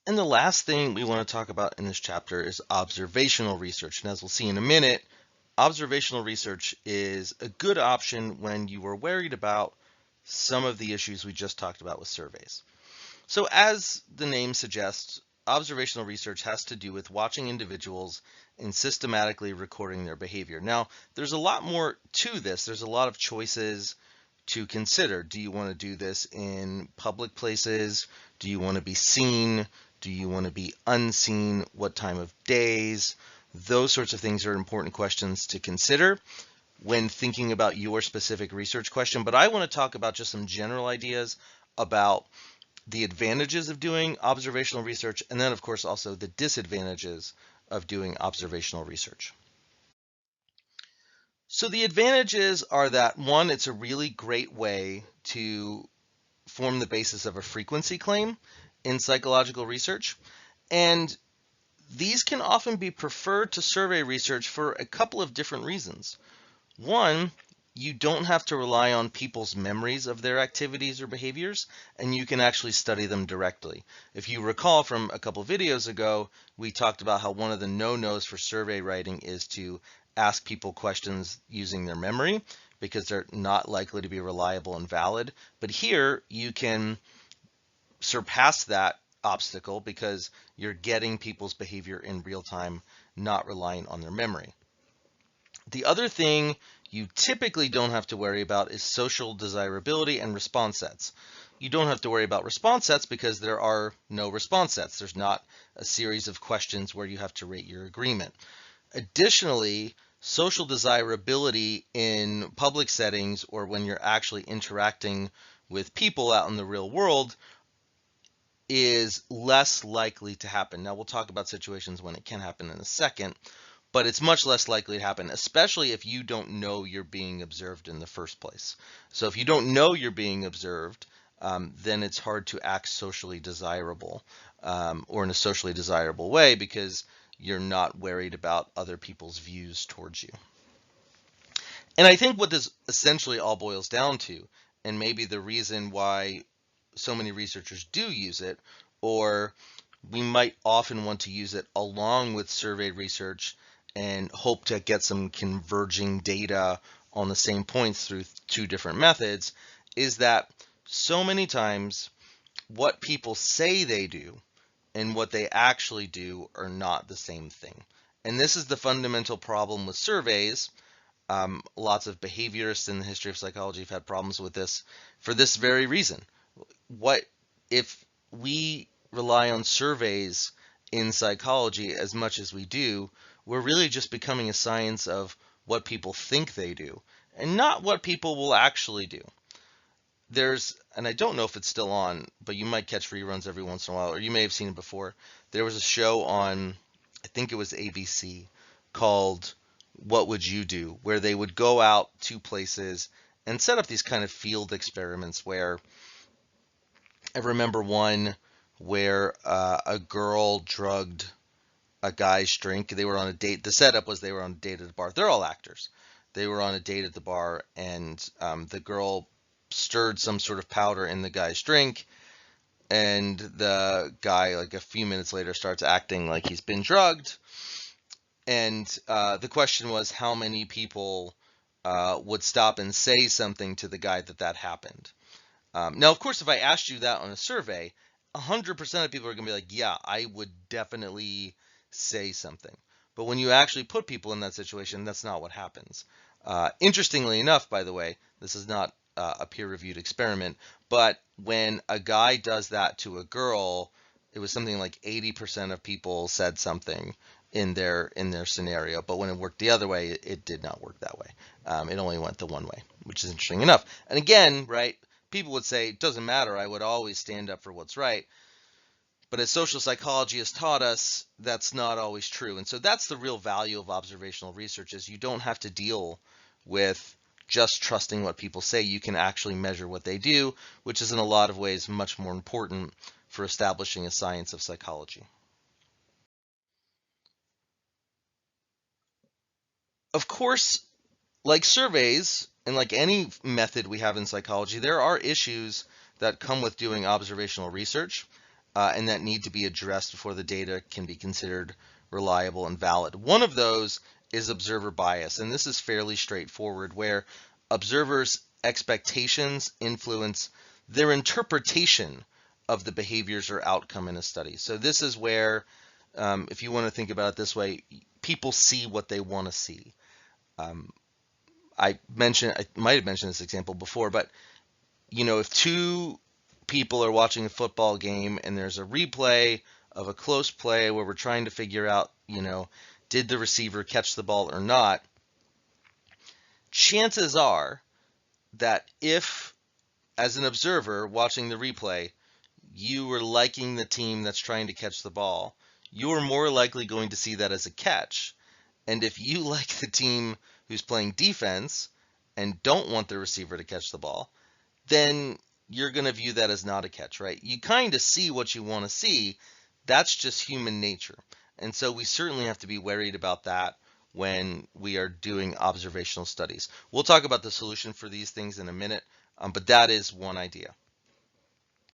And the last thing we want to talk about in this chapter is observational research. And as we'll see in a minute, observational research is a good option when you are worried about some of the issues we just talked about with surveys. So as the name suggests, observational research has to do with watching individuals and systematically recording their behavior. Now, there's a lot more to this. There's a lot of choices to consider. Do you want to do this in public places? Do you want to be seen? Do you want to be unseen? What time of days? Those sorts of things are important questions to consider when thinking about your specific research question. But I want to talk about just some general ideas about the advantages of doing observational research, and then, of course, also the disadvantages of doing observational research. So the advantages are that, one, it's a really great way to form the basis of a frequency claim in psychological research. And these can often be preferred to survey research for a couple of different reasons. One, you don't have to rely on people's memories of their activities or behaviors, and you can actually study them directly. If you recall from a couple videos ago, we talked about how one of the no-nos for survey writing is to ask people questions using their memory because they're not likely to be reliable and valid. But here you can surpass that obstacle because you're getting people's behavior in real time, not relying on their memory. The other thing you typically don't have to worry about is social desirability and response sets. You don't have to worry about response sets because there are no response sets. There's not a series of questions where you have to rate your agreement. Additionally, social desirability in public settings or when you're actually interacting with people out in the real world is less likely to happen. Now, we'll talk about situations when it can happen in a second, but it's much less likely to happen, especially if you don't know you're being observed in the first place. So if you don't know you're being observed, then it's hard to act socially desirable or in a socially desirable way because you're not worried about other people's views towards you. And I think what this essentially all boils down to, and maybe the reason why so many researchers do use it, or we might often want to use it along with survey research and hope to get some converging data on the same points through two different methods, is that so many times what people say they do and what they actually do are not the same thing. And this is the fundamental problem with surveys. Lots of behaviorists in the history of psychology have had problems with this for this very reason. What if we rely on surveys in psychology as much as we do, we're really just becoming a science of what people think they do and not what people will actually do. And I don't know if it's still on, but you might catch reruns every once in a while, or you may have seen it before. There was a show on, I think it was ABC, called What Would You Do, where they would go out to places and set up these kind of field experiments where I remember one where a girl drugged a guy's drink. They were on a date. The setup was they were on a date at a bar. They're all actors. They were on a date at the bar, and the girl stirred some sort of powder in the guy's drink, and the guy, like a few minutes later, starts acting like he's been drugged. And the question was how many people would stop and say something to the guy that happened. Now, of course, if I asked you that on a survey, 100% of people are going to be like, yeah, I would definitely say something. But when you actually put people in that situation, that's not what happens. Interestingly enough, by the way, this is not a peer-reviewed experiment, but when a guy does that to a girl, it was something like 80% of people said something in their scenario. But when it worked the other way, it did not work that way. It only went the one way, which is interesting enough. And again, right, people would say, it doesn't matter, I would always stand up for what's right. But as social psychology has taught us, that's not always true. And so that's the real value of observational research is you don't have to deal with just trusting what people say. You can actually measure what they do, which is in a lot of ways much more important for establishing a science of psychology. Of course, like surveys and like any method we have in psychology, there are issues that come with doing observational research. and that need to be addressed before the data can be considered reliable and valid. One of those is observer bias, and this is fairly straightforward, where observers' expectations influence their interpretation of the behaviors or outcome in a study. So this is where, if you want to think about it this way, people see what they want to see. I might have mentioned this example before, but if two people are watching a football game and there's a replay of a close play where we're trying to figure out, did the receiver catch the ball or not, chances are that if, as an observer watching the replay, you were liking the team that's trying to catch the ball, you're more likely going to see that as a catch. And if you like the team who's playing defense and don't want the receiver to catch the ball, then you're going to view that as not a catch, right? You kind of see what you want to see. That's just human nature. And so we certainly have to be worried about that when we are doing observational studies. We'll talk about the solution for these things in a minute, but that is one idea.